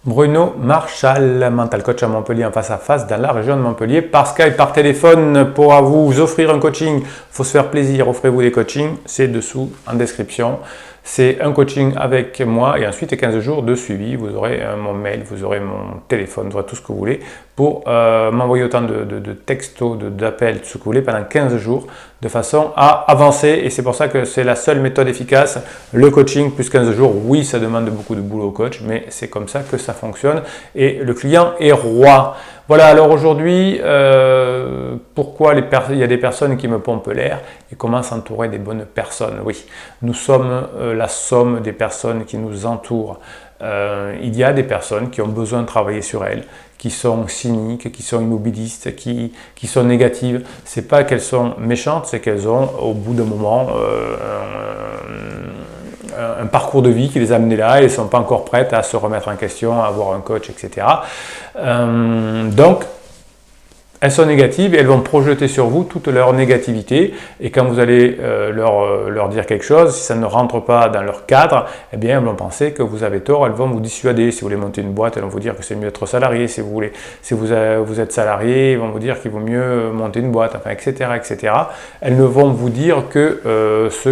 Bruno Marchal, mental coach à Montpellier en face à face dans la région de Montpellier. Par Skype, par téléphone, pour vous offrir un coaching, il faut se faire plaisir, offrez-vous des coachings, c'est dessous en description. C'est un coaching avec moi et ensuite 15 jours de suivi. Vous aurez mon mail, vous aurez mon téléphone, vous aurez tout ce que vous voulez pour m'envoyer autant de textos, d'appels, tout ce que vous voulez pendant 15 jours de façon à avancer. Et c'est pour ça que c'est la seule méthode efficace, le coaching plus 15 jours. Oui, ça demande beaucoup de boulot au coach, mais c'est comme ça que ça fonctionne et le client est roi. Voilà, alors aujourd'hui, pourquoi il y a des personnes qui me pompent l'air et comment s'entourer des bonnes personnes? Oui, nous sommes la somme des personnes qui nous entourent. Il y a des personnes qui ont besoin de travailler sur elles, qui sont cyniques, qui sont immobilistes, qui sont négatives. C'est pas qu'elles sont méchantes, c'est qu'elles ont au bout d'un moment un parcours de vie qui les a amenées là et elles ne sont pas encore prêtes à se remettre en question, à avoir un coach, etc. Donc, elles sont négatives et elles vont projeter sur vous toute leur négativité et quand vous allez leur dire quelque chose, si ça ne rentre pas dans leur cadre, eh bien elles vont penser que vous avez tort, elles vont vous dissuader. Si vous voulez monter une boîte, elles vont vous dire que c'est mieux d'être salarié. Si vous êtes salarié, ils vont vous dire qu'il vaut mieux monter une boîte, enfin, etc., etc. Elles ne vont vous dire que ce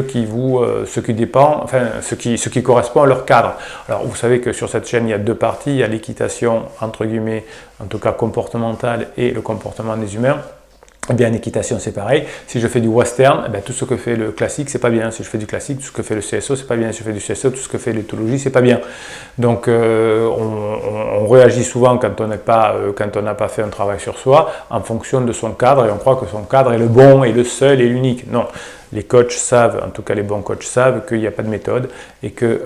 qui correspond à leur cadre. Alors vous savez que sur cette chaîne, il y a deux parties, il y a l'équitation, entre guillemets, en tout cas comportementale et le comportement des humains. Eh bien, en équitation, c'est pareil. Si je fais du western, eh bien, tout ce que fait le classique, c'est pas bien. Si je fais du classique, tout ce que fait le CSO, c'est pas bien. Si je fais du CSO, tout ce que fait l'éthologie, c'est pas bien. Donc, on réagit souvent quand on n'a pas fait un travail sur soi en fonction de son cadre et on croit que son cadre est le bon et le seul et l'unique. Non. Les coachs savent, en tout cas les bons coachs savent qu'il n'y a pas de méthode et que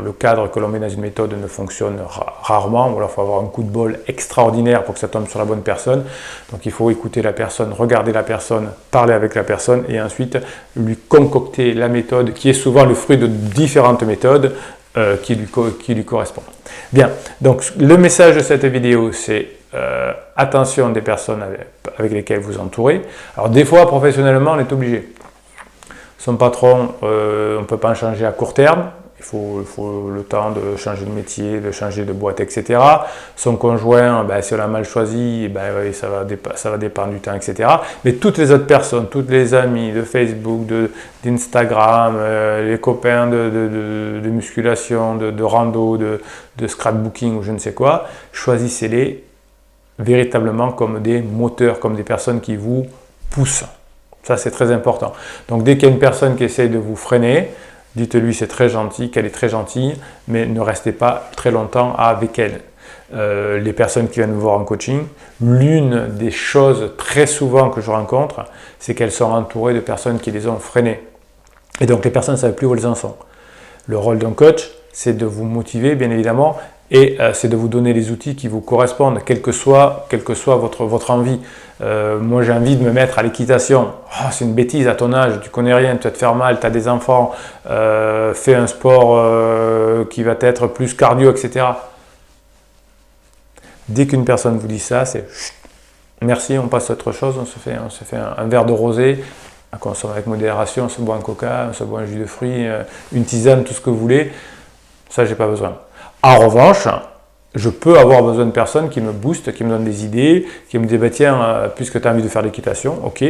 le cadre que l'on met dans une méthode ne fonctionne rarement, ou alors il faut avoir un coup de bol extraordinaire pour que ça tombe sur la bonne personne. Donc il faut écouter la personne, regarder la personne, parler avec la personne et ensuite lui concocter la méthode qui est souvent le fruit de différentes méthodes qui lui correspondent. Bien, donc le message de cette vidéo c'est attention des personnes avec lesquelles vous entourez. Alors des fois professionnellement on est obligé. Son patron, on ne peut pas en changer à court terme, il faut le temps de changer de métier, de changer de boîte, etc. Son conjoint, si on l'a mal choisi, ça va dépendre du temps, etc. Mais toutes les autres personnes, tous les amis de Facebook, d'Instagram, les copains de musculation, de rando, de scrapbooking ou je ne sais quoi, choisissez-les véritablement comme des moteurs, comme des personnes qui vous poussent. Ça, c'est très important. Donc, dès qu'il y a une personne qui essaye de vous freiner, dites-lui c'est très gentil, qu'elle est très gentille, mais ne restez pas très longtemps avec elle. Les personnes qui viennent me voir en coaching, l'une des choses très souvent que je rencontre, c'est qu'elles sont entourées de personnes qui les ont freinées. Et donc, les personnes ne savent plus où elles en sont. Le rôle d'un coach, c'est de vous motiver, bien évidemment, et c'est de vous donner les outils qui vous correspondent, quelle que soit votre envie. Moi, j'ai envie de me mettre à l'équitation. Oh, c'est une bêtise, à ton âge, tu connais rien, tu vas te faire mal, tu as des enfants, fais un sport qui va être plus cardio, etc. Dès qu'une personne vous dit ça, c'est merci, on passe à autre chose, on se fait un verre de rosé, on consomme avec modération, on se boit un coca, on se boit un jus de fruits, une tisane, tout ce que vous voulez. Ça, j'ai pas besoin. En revanche, je peux avoir besoin de personnes qui me boostent, qui me donnent des idées, qui me disent tiens, puisque tu as envie de faire de l'équitation, ok,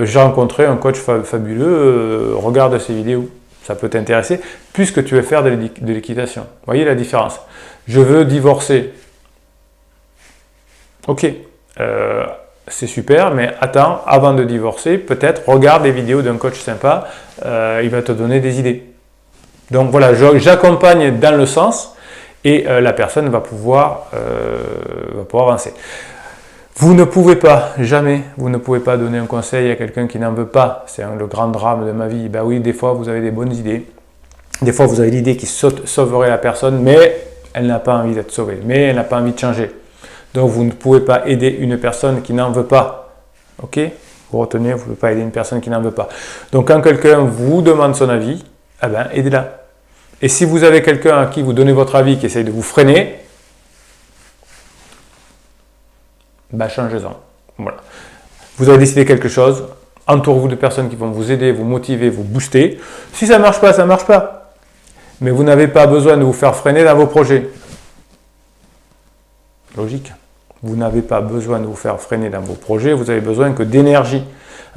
j'ai rencontré un coach fabuleux, regarde ces vidéos, ça peut t'intéresser, puisque tu veux faire de l'équitation. Vous voyez la différence? Je veux divorcer. Ok, c'est super, mais attends, avant de divorcer, peut-être regarde des vidéos d'un coach sympa, il va te donner des idées. Donc voilà, j'accompagne dans le sens et la personne va pouvoir avancer. Vous ne pouvez pas, jamais, vous ne pouvez pas donner un conseil à quelqu'un qui n'en veut pas. C'est le grand drame de ma vie. Ben oui, des fois vous avez des bonnes idées. Des fois vous avez l'idée qui sauverait la personne, mais elle n'a pas envie d'être sauvée, mais elle n'a pas envie de changer. Donc vous ne pouvez pas aider une personne qui n'en veut pas. Ok? Vous retenez, vous ne pouvez pas aider une personne qui n'en veut pas. Donc quand quelqu'un vous demande son avis, eh ben, aidez-la. Et si vous avez quelqu'un à qui vous donnez votre avis qui essaye de vous freiner, changez-en. Voilà. Vous avez décidé quelque chose, entourez-vous de personnes qui vont vous aider, vous motiver, vous booster. Si ça ne marche pas, ça ne marche pas. Mais vous n'avez pas besoin de vous faire freiner dans vos projets. Logique. Vous n'avez pas besoin de vous faire freiner dans vos projets, vous avez besoin que d'énergie.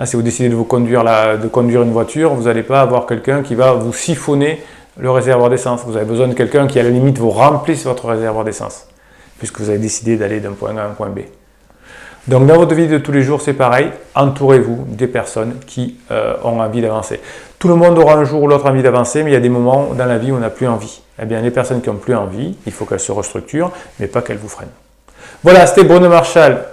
Si vous décidez de conduire une voiture, vous n'allez pas avoir quelqu'un qui va vous siphonner le réservoir d'essence. Vous avez besoin de quelqu'un qui, à la limite, vous remplisse votre réservoir d'essence, puisque vous avez décidé d'aller d'un point A à un point B. Donc, dans votre vie de tous les jours, c'est pareil. Entourez-vous des personnes qui ont envie d'avancer. Tout le monde aura un jour ou l'autre envie d'avancer, mais il y a des moments dans la vie où on n'a plus envie. Eh bien, les personnes qui n'ont plus envie, il faut qu'elles se restructurent, mais pas qu'elles vous freinent. Voilà, c'était Bruno Marchal.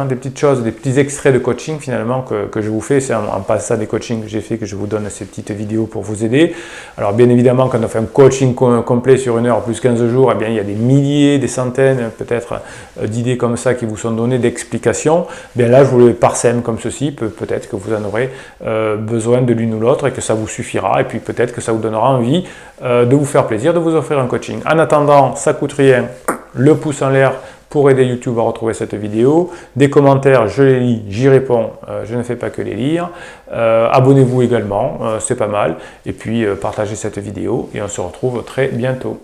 Des petites choses, des petits extraits de coaching finalement que je vous fais. C'est en passant des coachings que j'ai fait que je vous donne ces petites vidéos pour vous aider. Alors bien évidemment, quand on fait un coaching complet sur 1 heure plus 15 jours, eh bien, il y a des milliers, des centaines peut-être d'idées comme ça qui vous sont données, d'explications. Bien là, je vous les parsème comme ceci. Peut-être que vous en aurez besoin de l'une ou l'autre et que ça vous suffira. Et puis peut-être que ça vous donnera envie de vous faire plaisir, de vous offrir un coaching. En attendant, ça coûte rien. Le pouce en l'air pour aider YouTube à retrouver cette vidéo. Des commentaires, je les lis, j'y réponds, je ne fais pas que les lire. Abonnez-vous également, c'est pas mal. Et puis partagez cette vidéo et on se retrouve très bientôt.